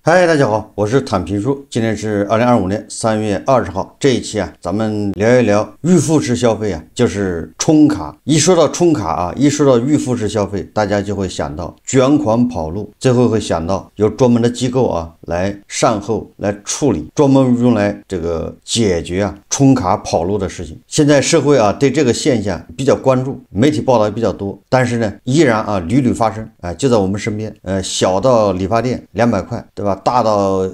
嗨，大家好，我是坦平叔。今天是2025年3月20号。这一期咱们聊一聊预付式消费就是充卡。一说到充卡一说到预付式消费，大家就会想到卷款跑路，最后会想到有专门的机构来善后来处理，专门用来解决充卡跑路的事情。现在社会对这个现象比较关注，媒体报道也比较多，但是呢依然屡屡发生就在我们身边。小到理发店200块，对吧？大到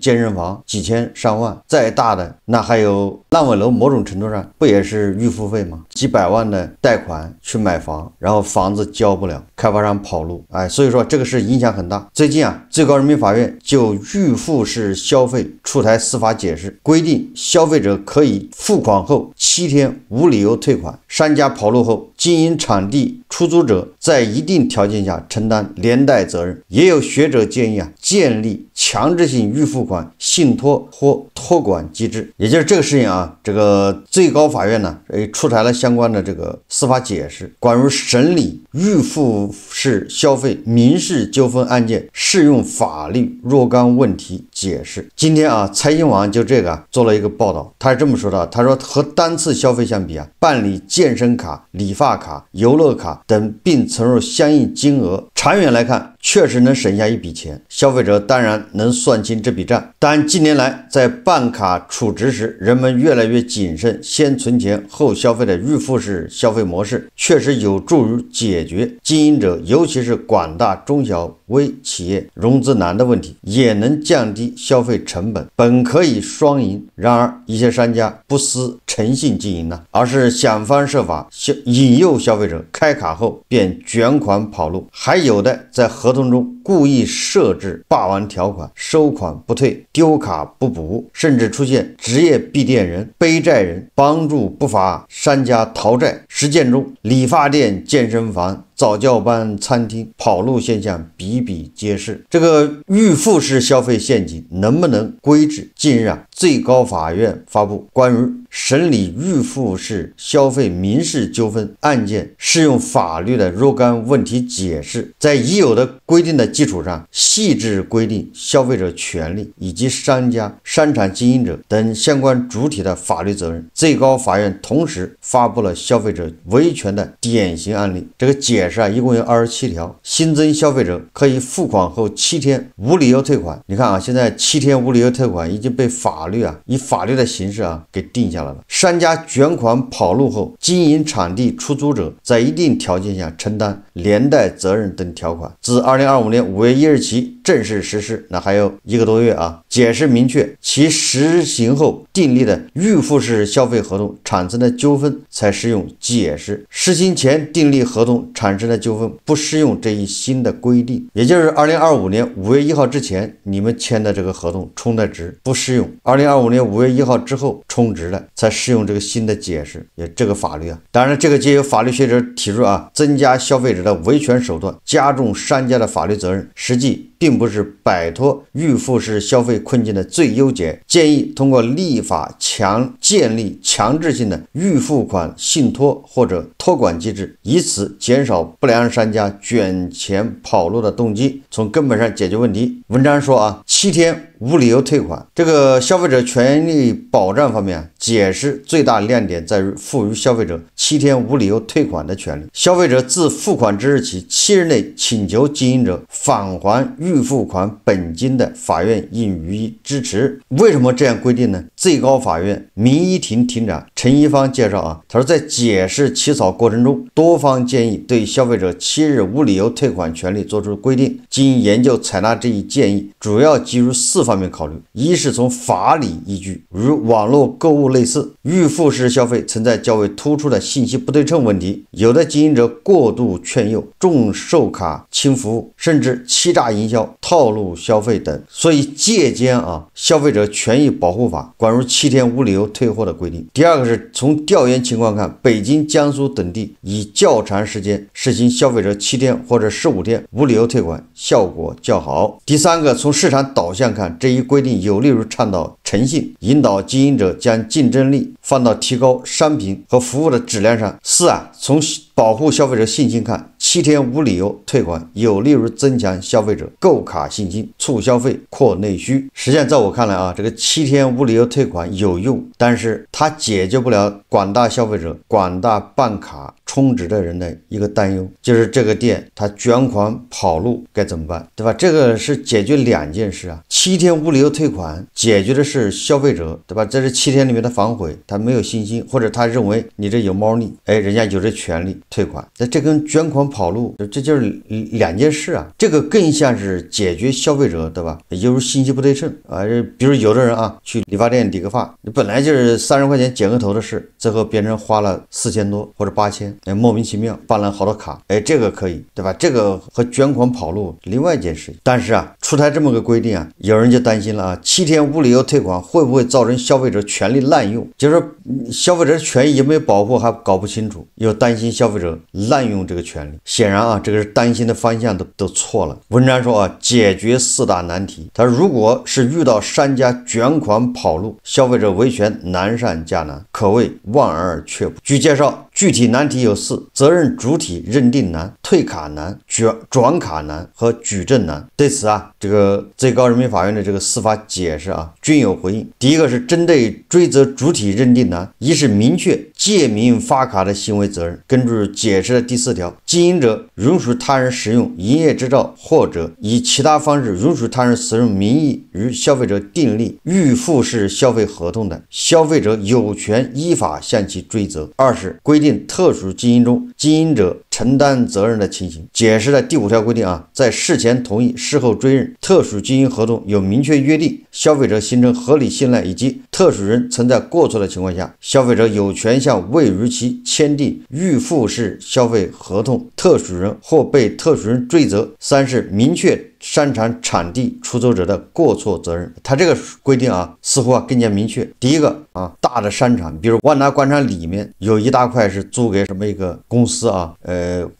健身房几千上万，再大的那还有烂尾楼，某种程度上不也是预付费吗？几百万的贷款去买房，然后房子交不了，开发商跑路，所以说这个是影响很大。最近最高人民法院就预付式消费出台司法解释，规定消费者可以付款后7天无理由退款，商家跑路后，经营场地出租者在一定条件下承担连带责任。也有学者建议建立强制性预付款信托或托管机制。也就是这个事情这个最高法院呢出台了相关的这个司法解释，关于审理预付式消费民事纠纷案件适用法律若干问题解释。今天财经网就这个做了一个报道，他是这么说的，他说和单次消费相比办理健身卡、理发卡、游乐卡等并存入相应金额，长远来看确实能省下一笔钱，消费者当然能算清这笔账。但近年来在办卡储值时，人们越来越谨慎，先存钱后消费的预付式消费模式确实有助于解决经营者尤其是广大中小微企业融资难的问题，也能降低消费成本，本可以双赢。然而一些商家不思诚信经营而是想方设法引诱消费者开卡后便卷款跑路，还有的在合同中故意设置霸王条款，收款不退，丢卡不补，甚至出现职业闭店人、背债人帮助不法商家逃债。实践中，理发店、健身房、早教班、餐厅跑路现象比比皆是。这个预付式消费陷阱能不能规制？近日最高法院发布关于审理预付式消费民事纠纷案件适用法律的若干问题解释，在已有的规定的基础上，细致规定消费者权利以及商家、商场经营者等相关主体的法律责任。最高法院同时发布了消费者维权的典型案例。这个解释一共有27条，新增消费者可以付款后7天无理由退款。你看现在7天无理由退款已经被法律以法律的形式给定下来了。商家卷款跑路后，经营场地出租者在一定条件下承担连带责任等条款，自2025年5月1日起正式实施，那还有1个多月解释明确，其实行后订立的预付式消费合同产生的纠纷才适用解释，实行前订立合同产生的纠纷不适用这一新的规定。也就是2025年5月1号之前你们签的这个合同充的值不适用，2025年5月1号之后充值了才适用这个新的解释，也这个法律当然这个皆有法律学者提出增加消费者的维权手段，加重商家的法律责任，实际并不是摆脱预付式消费困境的最优解。建议通过立法建立强制性的预付款信托或者托管机制，以此减少不良商家卷钱跑路的动机，从根本上解决问题。文章说7天无理由退款。这个消费者权利保障方面解释最大亮点在于赋予消费者7天无理由退款的权利。消费者自付款之日起7日内请求经营者返还预付款本金的，法院应予以支持。为什么这样规定呢？最高法院民一庭庭长陈一方介绍他说，在解释起草过程中，多方建议对消费者7日无理由退款权利作出规定。经研究采纳这一建议，主要基于4方面考虑：一是从法理依据，与网络购物类似，预付式消费存在较为突出的信息不对称问题，有的经营者过度劝诱、重售卡轻服务，甚至欺诈营销、套路消费等，所以借鉴消费者权益保护法关于7天无理由退货的规定。第二个是从调研情况看，北京、江苏等地以较长时间实行消费者7天或者15天无理由退款，效果较好。第三个，从市场导向看，这一规定有利于倡导诚信，引导经营者将竞争力放到提高商品和服务的质量上。四从保护消费者信心看，7 7天无理由退款，有利于增强消费者购卡信心，促消费，扩内需。实际上，在我看来啊，这个7天无理由退款有用，但是它解决不了广大消费者、广大办卡充值的人的一个担忧，就是这个店它卷款跑路该怎么办，对吧？这个是解决2件事啊。7天无理由退款解决的是消费者，对吧？在这7天里面的反悔，他没有信心，或者他认为你这有猫腻，人家有这权利退款。那这跟卷款跑路，这就是2件事啊。这个更像是解决消费者，对吧？也就是信息不对称啊。比如有的人啊，去理发店理个发，你本来就是30块钱剪个头的事，最后变成花了4000多或者8000，莫名其妙办了好多卡，这个可以，对吧？这个和卷款跑路另外一件事。但是啊，出台这么个规定啊，有人就担心了啊，7天无理由退款会不会造成消费者权利滥用？就是说消费者权益有没有保护还搞不清楚，又担心消费者滥用这个权利。显然啊，这个是担心的方向都错了。文章说啊，解决4大难题。他如果是遇到商家卷款跑路，消费者维权难上加难，可谓望而却步。据介绍，具体难题有4：责任主体认定难、退卡难、转卡难和举证难。对此啊，这个最高人民法院的这个司法解释啊，均有回应。第一个是针对追责主体认定难，一是明确借名发卡的行为责任。根据解释的第4条，经营者允许他人使用营业执照或者以其他方式允许他人使用名义与消费者订立预付式消费合同的，消费者有权依法向其追责。2是规定特殊经营中经营者承担责任的情形。解释的第5条规定啊，在事前同意、事后追认特殊经营合同有明确约定，消费者形成合理信赖以及特殊人存在过错的情况下，消费者有权向未逾期签订预付式消费合同特殊人或被特殊人追责。3是明确商场场地出租者的过错责任。他这个规定啊，似乎更加明确。第一个啊，大的商场，比如万达广场里面有一大块是租给什么一个公司啊，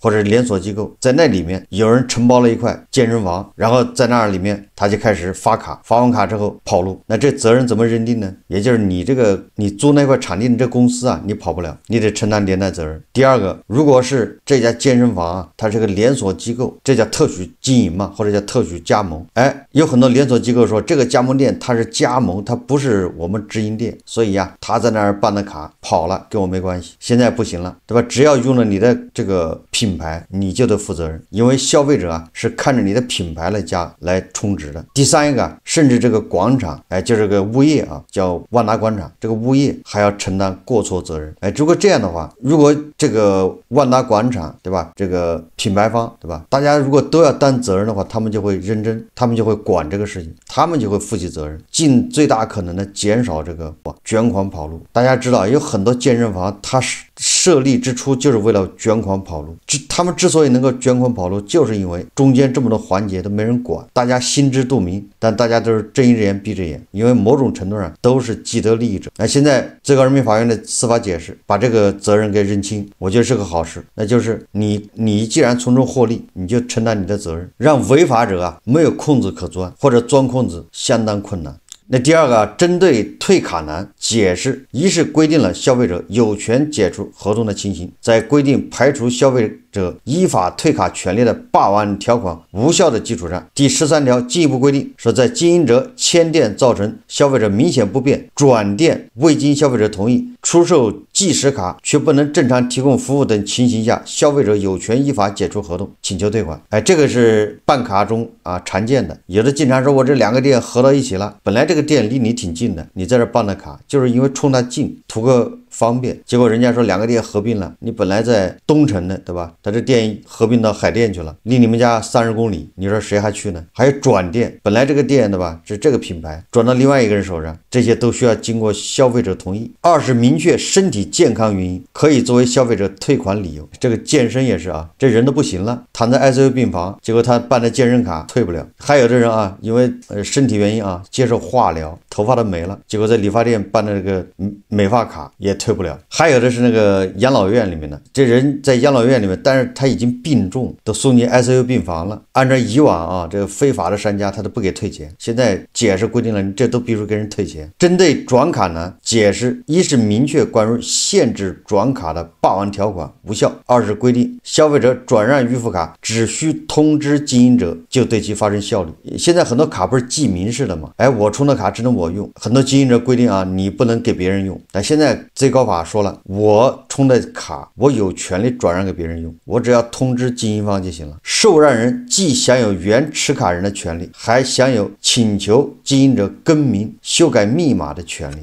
或者连锁机构，在那里面有人承包了一块健身房，然后在那里面他就开始发卡，发完卡之后跑路，那这责任怎么认定呢？也就是你租那块场地的这公司啊，你跑不了，你得承担连带责任。第二个，如果是这家健身房啊，它是个连锁机构，这叫特许经营嘛，或者叫特许加盟。有很多连锁机构说这个加盟店它是加盟，它不是我们直营店，所以啊，他在那儿办的卡跑了跟我没关系。现在不行了，对吧？只要用了你的这个品牌，你就得负责任，因为消费者啊是看着你的品牌来充值的。第3个，甚至这个广场，就是个物业啊，叫万达广场，这个物业还要承担过错责任。如果这样的话，如果这个万达广场，对吧？这个品牌方，对吧？大家如果都要担责任的话，他们就会认真，他们就会管这个事情，他们就会负起责任，尽最大可能的减少这个卷款跑路。大家知道，有很多健身房，它设立之初就是为了卷款跑路。他们之所以能够卷款跑路，就是因为中间这么多环节都没人管，大家心知肚明，但大家都是睁一只眼闭着眼，因为某种程度上都是既得利益者。那现在最高人民法院的司法解释把这个责任给认清，我觉得是个好事。那就是你既然从中获利，你就承担你的责任，让违法者啊没有空子可钻，或者钻空子相当困难。那第2个，针对退卡难解释，一是规定了消费者有权解除合同的情形，在规定排除消费者依法退卡权利的霸王条款无效的基础上，第13条进一步规定说，在经营者迁店造成消费者明显不便，转店未经消费者同意，出售计时卡却不能正常提供服务等情形下，消费者有权依法解除合同，请求退款。这个是办卡中啊常见的。有的经常说我这2个店合到一起了，本来这个店离你挺近的，你在这办的卡就是因为冲它近，图个方便，结果人家说2个店合并了，你本来在东城的，对吧？他这店合并到海淀去了，离你们家30公里，你说谁还去呢？还有转店，本来这个店，对吧，是这个品牌转到另外一个人手上，这些都需要经过消费者同意。2是明确身体健康原因可以作为消费者退款理由。这个健身也是啊，这人都不行了，躺在 ICU 病房，结果他办的健身卡退不了。还有的人啊，因为身体原因啊，接受化疗，头发都没了，结果在理发店办的这个美发卡也退不了。还有的是那个养老院里面的，这人在养老院里面，但是他已经病重，都送进 ICU 病房了。按照以往啊，这个非法的商家他都不给退钱，现在解释规定了，你这都必须给人退钱。针对转卡呢，解释一是明确关于限制转卡的霸王条款无效，二是规定消费者转让预付卡只需通知经营者就对其发生效力。现在很多卡不是记名式的吗？我充的卡只能我用，很多经营者规定啊，你不能给别人用。但现在最高法说了，我充的卡我有权利转让给别人用，我只要通知经营方就行了。受让人既享有原持卡人的权利，还享有请求经营者更名、修改密码的权利。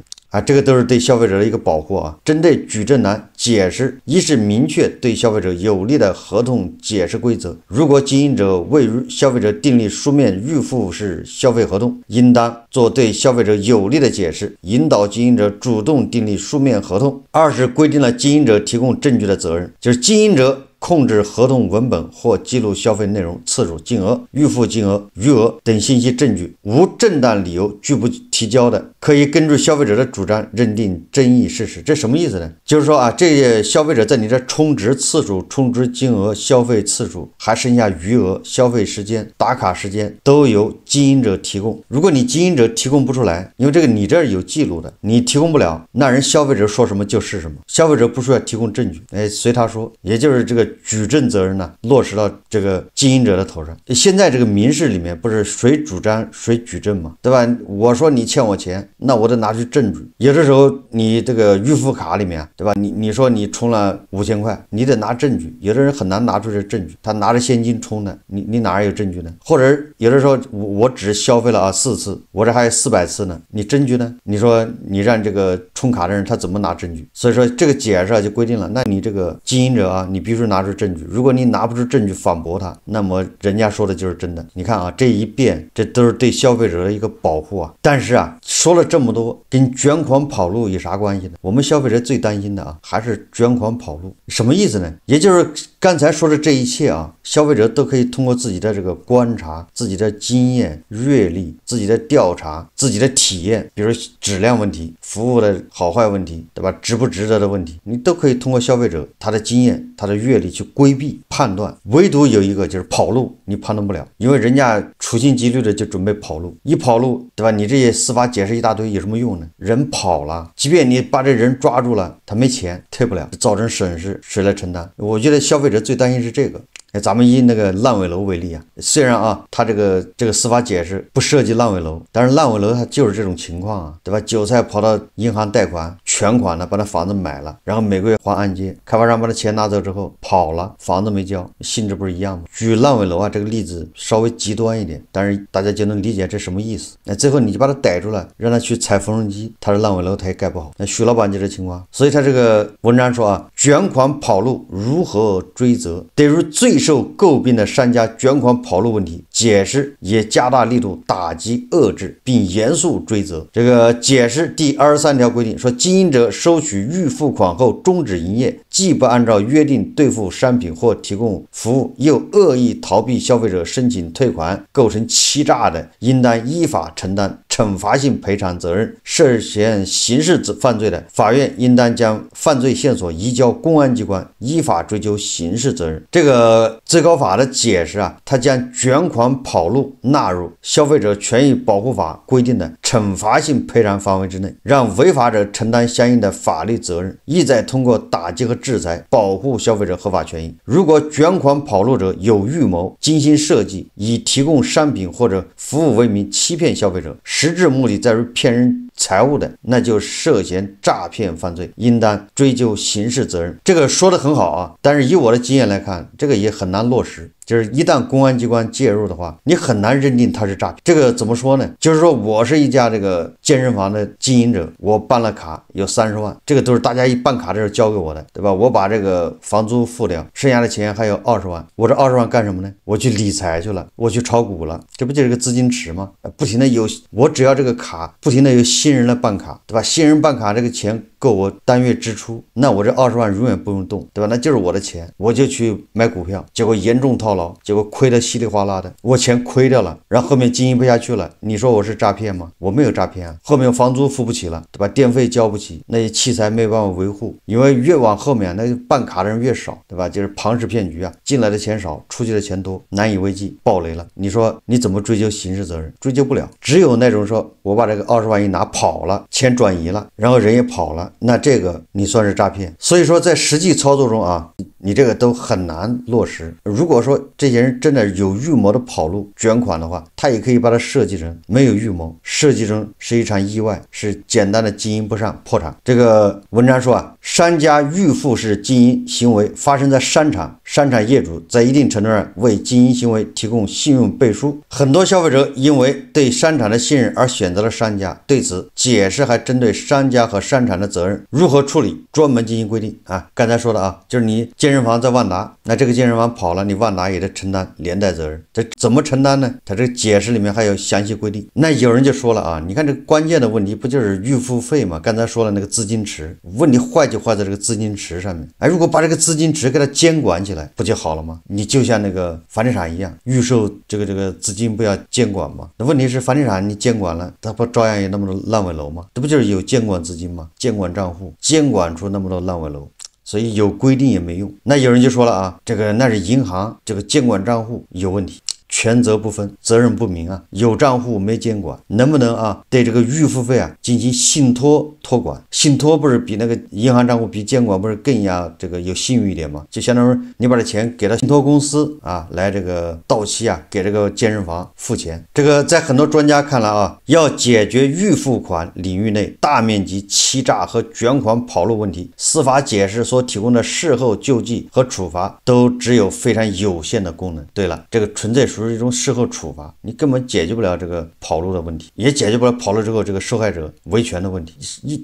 这个都是对消费者的一个保护啊。针对举证栏解释，一是明确对消费者有利的合同解释规则，如果经营者未与消费者订立书面预付式消费合同，应当做对消费者有利的解释，引导经营者主动订立书面合同。二是规定了经营者提供证据的责任，就是经营者控制合同文本或记录消费内容、次数、金额、预付金额、余额等信息证据，无正当理由拒不提交的，可以根据消费者的主张认定争议事实。这什么意思呢？就是说啊，这些消费者在你这充值次数、充值金额、消费次数，还剩下余额、消费时间、打卡时间，都由经营者提供。如果你经营者提供不出来，因为这个你这儿有记录的，你提供不了，那人消费者说什么就是什么，消费者不需要提供证据，随他说，也就是这个举证责任呢，落实到这个经营者的头上。现在这个民事里面不是谁主张谁举证嘛，对吧？我说你欠我钱，那我得拿出证据。有的时候你这个预付卡里面，对吧？你说你充了5000块，你得拿证据。有的人很难拿出这证据，他拿着现金充的，你哪有证据呢？或者有的时候我只消费了4次，我这还有400次呢，你证据呢？你说你让这个充卡的人他怎么拿证据？所以说这个解释就规定了，那你这个经营者啊，你必须拿出证据。如果你拿不出证据反驳他，那么人家说的就是真的。你看啊，这一遍这都是对消费者的一个保护啊。但是啊，说了这么多，跟卷款跑路有啥关系呢？我们消费者最担心的啊，还是卷款跑路。什么意思呢？也就是刚才说的这一切啊，消费者都可以通过自己的这个观察、自己的经验、阅历、自己的调查、自己的体验，比如质量问题、服务的好坏问题，对吧？值不值得的问题，你都可以通过消费者他的经验、他的阅历去规避判断。唯独有一个就是跑路，你判断不了，因为人家处心积虑的就准备跑路，一跑路，对吧？你这些司法解释一大堆有什么用呢？人跑了，即便你把这人抓住了，他没钱退不了，造成损失谁来承担？我觉得消费者最担心是这个。咱们以那个烂尾楼为例啊，虽然啊，它这个司法解释不涉及烂尾楼，但是烂尾楼它就是这种情况啊，对吧？韭菜跑到银行贷款，全款了，把那房子买了，然后每个月还按揭，开发商把那钱拿走之后跑了，房子没交，性质不是一样吗？举烂尾楼啊这个例子稍微极端一点，但是大家就能理解这什么意思。那最后你就把他逮住了，让他去踩缝纫机，他的烂尾楼他也盖不好。那徐老板就这情况，所以他这个文章说啊，卷款跑路如何追责？对于最受诟病的商家卷款跑路问题，解释也加大力度打击遏制，并严肃追责。这个解释第23条规定说，经营者收取预付款后终止营业，既不按照约定兑付商品或提供服务，又恶意逃避消费者申请退款，构成欺诈的，应当依法承担惩罚性赔偿责任。涉嫌刑事犯罪的，法院应当将犯罪线索移交公安机关，依法追究刑事责任。这个最高法的解释啊，它将卷款跑路纳入消费者权益保护法规定的惩罚性赔偿范围之内，让违法者承担相应的法律责任，意在通过打击和制裁保护消费者合法权益。如果卷款跑路者有预谋、精心设计，以提供商品或者服务为名欺骗消费者，实质目的在于骗人财物的，那就涉嫌诈骗犯罪，应当追究刑事责任。这个说得很好啊，但是以我的经验来看，这个也很难落实。就是一旦公安机关介入的话，你很难认定它是诈骗。这个怎么说呢？就是说我是一家这个健身房的经营者，我办了卡有30万，这个都是大家一办卡的时候交给我的，对吧？我把这个房租付掉，剩下的钱还有20万，我这20万干什么呢？我去理财去了，我去炒股了，这不就是个资金池吗？不停的有，我只要这个卡不停的有新新人来办卡，对吧？新人办卡这个钱够我单月支出，那我这20万永远不用动，对吧？那就是我的钱，我就去买股票，结果严重套牢，结果亏得稀里哗啦的，我钱亏掉了，然后后面经营不下去了，你说我是诈骗吗？我没有诈骗啊，后面房租付不起了，对吧？电费交不起，那些器材没办法维护，因为越往后面那办卡的人越少，对吧？就是庞氏骗局啊，进来的钱少，出去的钱多，难以为继，暴雷了，你说你怎么追究刑事责任？追究不了，只有那种说我把这个20万一拿跑了，钱转移了，然后人也跑了，那这个你算是诈骗。所以说在实际操作中啊，你这个都很难落实。如果说这些人真的有预谋的跑路卷款的话，他也可以把它设计成没有预谋，设计成是一场意外，是简单的经营不善破产。这个文章说啊，商家预付式经营行为发生在商场，商场业主在一定程度上为经营行为提供信用背书，很多消费者因为对商场的信任而选择了商家。对此解释还针对商家和商场的责任如何处理专门进行规定啊。刚才说的啊，就是你健身房在万达，那这个健身房跑了，你万达也得承担连带责任，这怎么承担呢？它这个解释里面还有详细规定。那有人就说了啊，你看这个关键的问题不就是预付费吗？刚才说了那个资金池问题坏就坏在这个资金池上面。哎，如果把这个资金池给它监管起来不就好了吗？你就像那个房地产一样，预售这个资金不要监管吗？那问题是房地产你监管了，它不照样有那么多烂尾楼吗？这不就是有监管资金吗？监管账户，监管出那么多烂尾楼，所以有规定也没用。那有人就说了啊，那是银行这个监管账户有问题，权责不分，责任不明啊，有账户没监管，能不能啊对这个预付费啊进行信托托管？信托不是比那个银行账户比监管不是更加这个有信誉一点吗？就相当于你把这钱给了信托公司啊，来这个到期啊给这个健身房付钱。这个在很多专家看来啊，要解决预付款领域内大面积欺诈和卷款跑路问题，司法解释所提供的事后救济和处罚都只有非常有限的功能。对了，这个纯粹属于一种事后处罚，你根本解决不了这个跑路的问题，也解决不了跑路之后这个受害者维权的问题。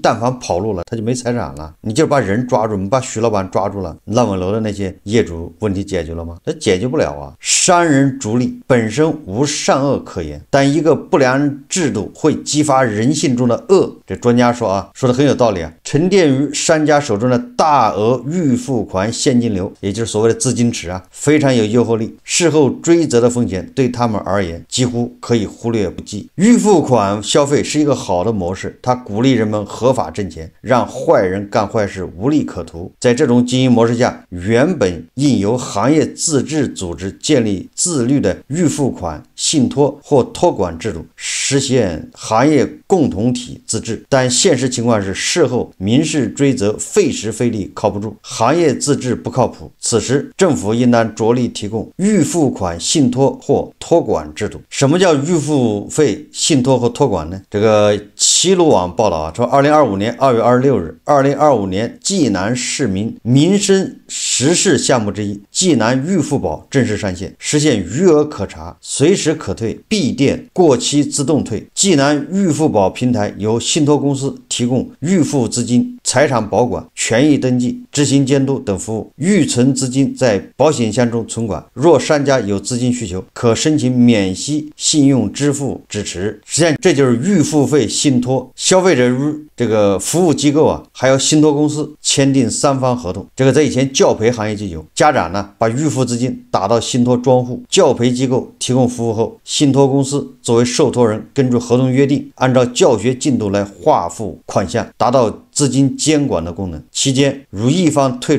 但凡跑路了，他就没财产了，你就把人抓住，你把徐老板抓住了，烂尾楼的那些业主问题解决了吗？他解决不了啊。商人逐利本身无善恶可言，但一个不良制度会激发人性中的恶。这专家说啊，说的很有道理啊。沉淀于商家手中的大额预付款现金流，也就是所谓的资金池啊，非常有诱惑力，事后追责的风险对他们而言几乎可以忽略不计。预付款消费是一个好的模式，它鼓励人们合法挣钱，让坏人干坏事无利可图。在这种经营模式下，原本应由行业自治组织建立自律的预付款信托或托管制度，实现行业共同体自治。但现实情况是，事后民事追责费时费力，靠不住，行业自治不靠谱。此时政府应当着力提供预付款信托或托管制度。什么叫预付费信托和托管呢？这个齐鲁网报道啊，说2025年2月26日，2025年济南市民生实事项目之一济南预付宝正式上线，实现余额可查，随时可退，闭店过期自动退。济南预付宝平台由信托公司提供预付资金、财产保管、权益登记、执行监督等服务，预存资金在保险箱中存管。若商家有资金需求，可申请免息信用支付支持。实际上这就是预付费信托。消费者这个服务机构啊，还有信托公司签订3方合同。这个在以前教培行业就有，家长呢把预付资金打到信托专户，教培机构提供服务后，信托公司作为受托人，根据合同约定，按照教学进度来划付款项，达到资金监管的功能。期间如一方提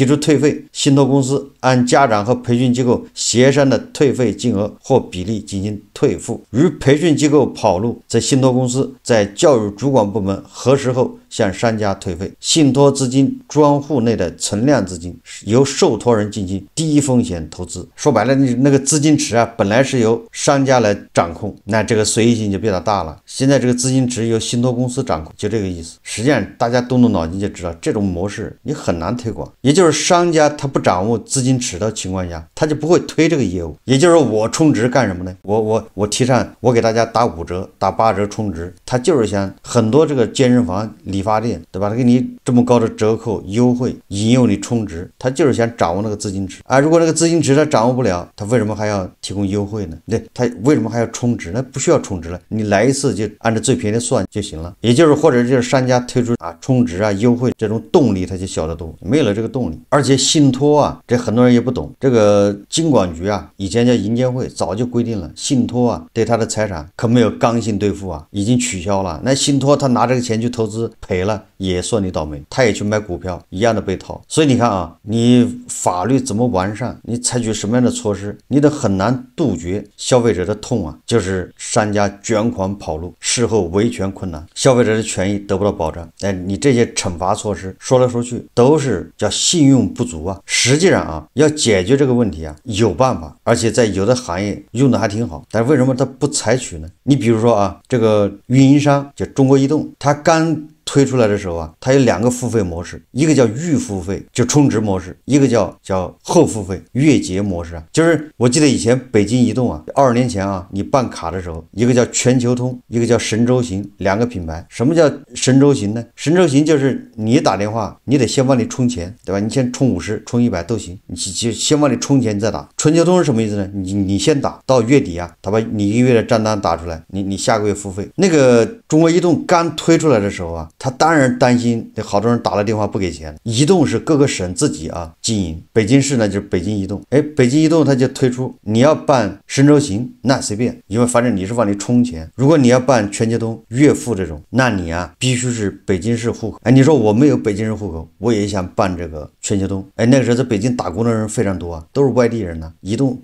出退费，信托公司按家长和培训机构协商的退费金额或比例进行退付。如培训机构跑路，在信托公司在教育主管部门核实后向商家退费。信托资金专户内的存量资金由受托人进行低风险投资。说白了，那个资金池啊，本来是由商家来掌控，那这个随意性就比较大了。现在这个资金池由信托公司掌控，就这个意思。实际上大家动动脑筋就知道，这种模式你很难推广。也就是商家他不掌握资金金池的情况下，他就不会推这个业务。也就是说，我充值干什么呢？我提倡我给大家打5折、打8折充值，他就是想很多这个健身房、理发店，对吧？他给你这么高的折扣优惠，引诱你充值，他就是想掌握那个资金池啊。如果那个资金池他掌握不了，他为什么还要提供优惠呢？对，他为什么还要充值？那不需要充值了，你来一次就按照最便宜的算就行了。也就是或者就是商家推出充值优惠这种动力，他就小得多，没有了这个动力。而且信托这很多人也不懂，这个金管局以前叫银监会早就规定了，信托对他的财产可没有刚性兑付已经取消了。那信托他拿这个钱去投资赔了也算你倒霉，他也去买股票一样的被套。所以你看你法律怎么完善，你采取什么样的措施，你都很难杜绝消费者的痛就是商家卷款跑路，事后维权困难，消费者的权益得不到保障。你这些惩罚措施说来说去都是叫信用不足实际上要解决这个问题有办法，而且在有的行业用的还挺好，但是为什么他不采取呢？你比如说这个运营商就中国移动，他刚推出来的时候它有2个付费模式，一个叫预付费，就充值模式，一个叫后付费月结模式就是我记得以前北京移动20年前你办卡的时候，一个叫全球通，一个叫神州行，2个品牌。什么叫神州行呢？神州行就是你打电话，你得先帮你充钱，对吧？你先充50、充100都行，你先帮你充钱再打。全球通是什么意思呢？你先打到月底他把你1个月的账单打出来，你下个月付费。那个中国移动刚推出来的时候他当然担心好多人打了电话不给钱。移动是各个省自己经营，北京市呢就是北京移动，北京移动它就推出你要办神州行那随便，因为反正你是往里充钱。如果你要办全球通月付这种，那你必须是北京市户口。你说我没有北京市户口，我也想办这个全球通，那个时候在北京打工的人非常多都是外地人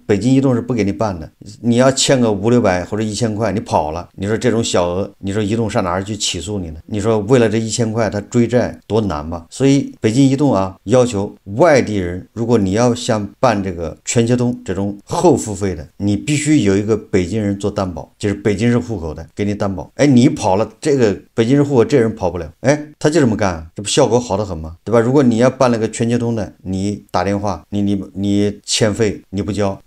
北京移动是不给你办的，你要欠个500、600或者1000块，你跑了，你说这种小额，你说移动上哪儿去起诉你呢？你说为了这1000块他追债多难吧？所以北京移动要求外地人，如果你要想办这个全球通这种后付费的，你必须有一个北京人做担保，就是北京市户口的给你担保。你跑了，这个北京市户口这人跑不了，他就这么干，这不效果好得很吗？对吧？如果你要办了个全球通的，你打电话，你欠费你不交，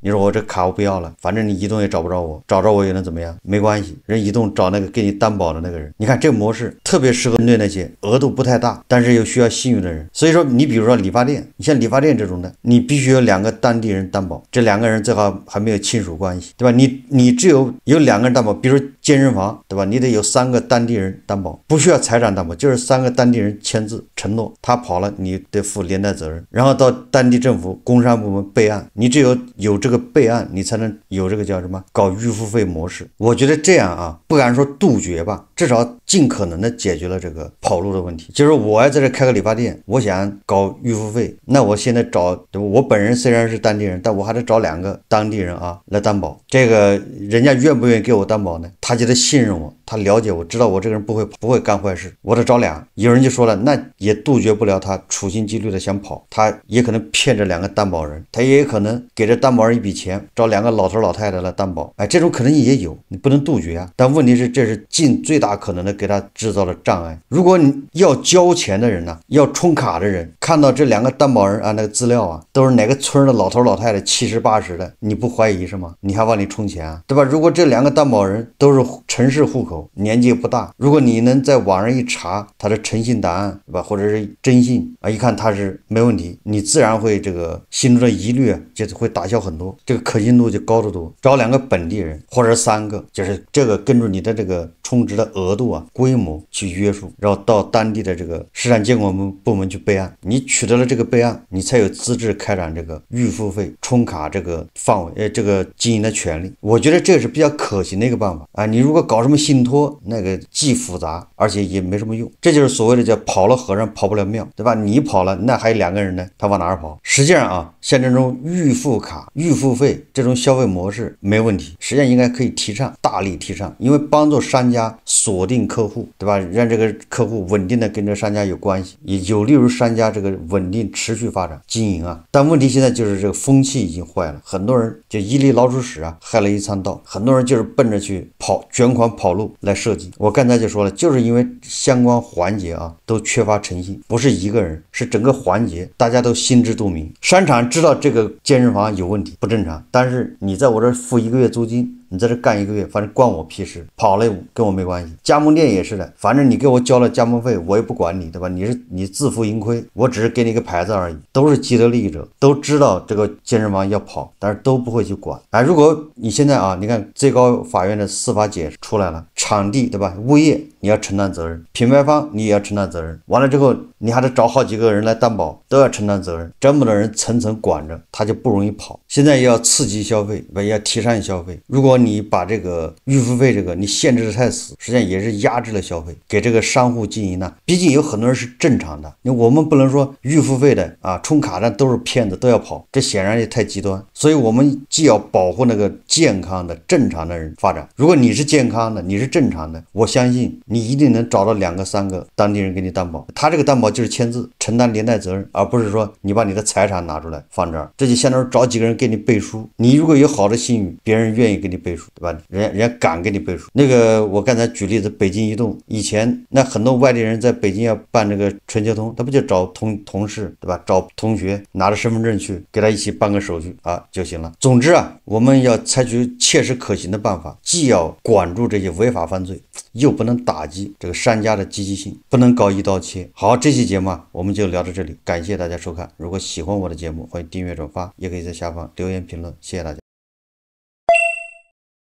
你说我这卡我不要了，反正你移动也找不着我，找着我也能怎么样？没关系，人移动找那个给你担保的那个人。你看这个模式特别适合针对那些额度不太大，但是又需要信用的人。所以说你比如说理发店，你像理发店这种的，你必须有2个当地人担保，这2个人最好还没有亲属关系，对吧？你只有2个人担保，比如说健身房，对吧？你得有3个当地人担保，不需要财产担保，就是3个当地人签字承诺，他跑了你得负连带责任，然后到当地政府工商部门备案，你只有这个备案，你才能有这个叫什么搞预付费模式。我觉得这样不敢说杜绝吧，至少尽可能的解决了这个跑路的问题。就是我要在这开个理发店，我想搞预付费，那我现在找，对吧？我本人虽然是当地人，但我还得找2个当地人来担保。这个人家愿不愿意给我担保呢？他就得信任我，他了解我，知道我这个人不会干坏事，我得找2。有人就说了，那也杜绝不了他处心积虑的想跑，他也可能骗这2个担保人，他也可能给这担保人一笔钱，找2个老头老太太来担保，这种可能也有，你不能杜绝但问题是这是尽最大可能的给他制造了障碍。如果你要交钱的人要充卡的人看到这2个担保人那个资料都是哪个村的老头老太太70、80的，你不怀疑是吗？你还往里充钱对吧？如果这2个担保人都是城市户口，年纪不大，如果你能在网上一查他的诚信档案，对吧？或者是征信一看他是没问题，你自然会这个心中的疑虑就会打消很多，这个可信度就高得多。找2个本地人或者3个，就是这个根据你的这个充值的额度规模去约束，然后到当地的这个市场监管部门去备案。你取得了这个备案，你才有资质开展这个预付费充卡这个范围这个经营的权利。我觉得这是比较可行的一个办法你如果搞什么信托，那个既复杂而且也没什么用。这就是所谓的叫跑了和尚跑不了庙，对吧？你跑了，那还有2个人呢，他往哪儿跑？实际上像这种预付卡、预付费这种消费模式没问题，实际上应该可以提倡，大力提倡，因为帮助商家家锁定客户，对吧？让这个客户稳定的跟这个商家有关系，也有利于商家这个稳定持续发展经营啊。但问题现在就是这个风气已经坏了，很多人就一粒老鼠屎啊，害了一场道，很多人就是奔着去卷款跑路来设计。我刚才就说了，就是因为相关环节啊都缺乏诚信，不是一个人，是整个环节大家都心知肚明。商场知道这个健身房有问题不正常，但是你在我这付1个月租金，你在这干1个月，反正关我屁事，跑了跟我没关系。加盟店也是的，反正你给我交了加盟费，我也不管你，对吧？你自负盈亏，我只是给你个牌子而已。都是既得利益者，都知道这个健身房要跑，但是都不会去管。如果你现在啊，你看最高法院的司法解释出来了，场地对吧？物业你要承担责任，品牌方你也要承担责任。完了之后，你还得找好几个人来担保，都要承担责任。这么多人层层管着，他就不容易跑。现在要刺激消费，要提倡消费。如果你把这个预付费你限制的太死，实际上也是压制了消费，给这个商户经营呢。毕竟有很多人是正常的，我们不能说预付费的啊，充卡的都是骗子，都要跑，这显然也太极端。所以我们既要保护那个健康的正常的人发展。如果你是健康的，你是正常的，我相信你一定能找到2个3个当地人给你担保。他这个担保就是签字承担连带责任，而不是说你把你的财产拿出来放这儿，这就相当于找几个人给你背书。你如果有好的信誉，别人愿意给你背书，对吧？人家敢给你背书。我刚才举例子，北京移动以前那很多外地人在北京要办这个纯接通，他不就找同事，对吧？找同学拿着身份证去给他一起办个手续啊就行了。总之啊，我们要采取切实可行的办法，既要管住这些违法犯罪，又不能打击这个商家的积极性，不能搞一刀切。好，这期节目我们就聊到这里，感谢大家收看。如果喜欢我的节目，欢迎订阅转发，也可以在下方留言评论，谢谢大家。